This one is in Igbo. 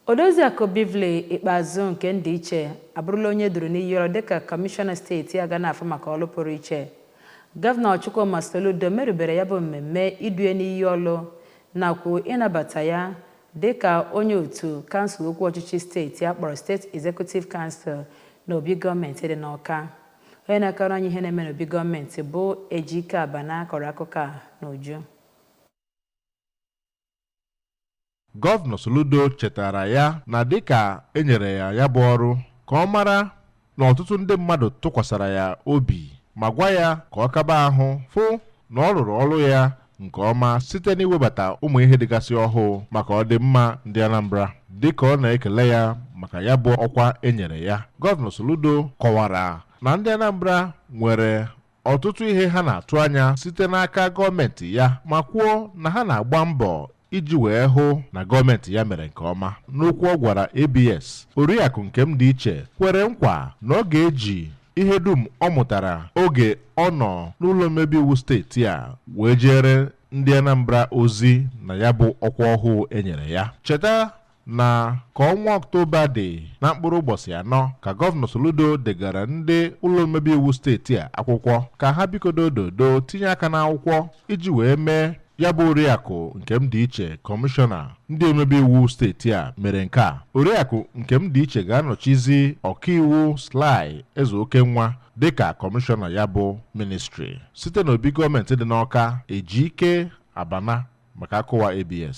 Odoziakụ Bively Ikpeazụ nke ndị iche abụrụla onye duru n'iyi ọrụ dịka Kọmishọna steeti aga n'afọ maka ọrụ pụrụ iche. Gọvanọ Chukwuma Soludo merụbere ya bụ mmemme idue n'iyi ọrụ nakwa ịnabata ya dịka onye otu kansụl okwu ọchịchị steeti akpọrọ State Executive Council n'obi gọọmenti dị n'Awka. Onye na-akọrọ anyị ihe na-eme n'obi gọọmenti bụ Ejike Abana kọrọ akụkọ a n'uju. Gọvanọ Soludo chetara ya na dịka enyere ya bụ ọrụ ka ọ mara na ọtụtụ ndị mmadụ tụkwasara ya obi ma gwa ya ka ọ kaba ahụ fụ na ọ rụrụ ọrụ ya nke ọma site n'iwebata ụmụ ihe dịgasị ọhụụ maka ọdịmma ndị Anambra. Dịka ọ na-ekele ya maka ya bụ ọkwa enyere ya, Gọvanọ Soludo kọwara na ndị Anambra nwere ọtụtụ ihe ha na-atụ anya site n'aka gọọmenti ya ma kwuo na ha na-agba mbọ iji wee hụ na gọọmenti ya mere nke ọma. N'okwu ọ gwara ABS, Oriakụ Nkemdiiche kwere nkwa na ọ ga-eji ihe dum ọ mụtara oge ọ nọ n'ụlọ omebe iwu steeti a wee jere ndị Anambra ozi na ya bụ ọkwa ọhụụ enyere ya. Cheta na ka ọnwa Ọktoba dị na mkpụrụ ụbọchị 4 ka Gọvanọ Soludo degara ndị ụlọ omebe iwu steeti a akwụkwọ ka ha bikodododo tinye aka n'akwụkwọ iji wee mee ya bụ Oriakụ Nkemdiiche Kọmishọna ndị omebe iwu steeti a mere nke a. Oriakụ Nkemdiiche ga-anọchizi ọkaiwu Sly Ezeokenwa dịka kọmishọna ya bụ ministri. Site n'obi gọọmenti dị n'Awka, Ejike Abana maka akụwa ABS.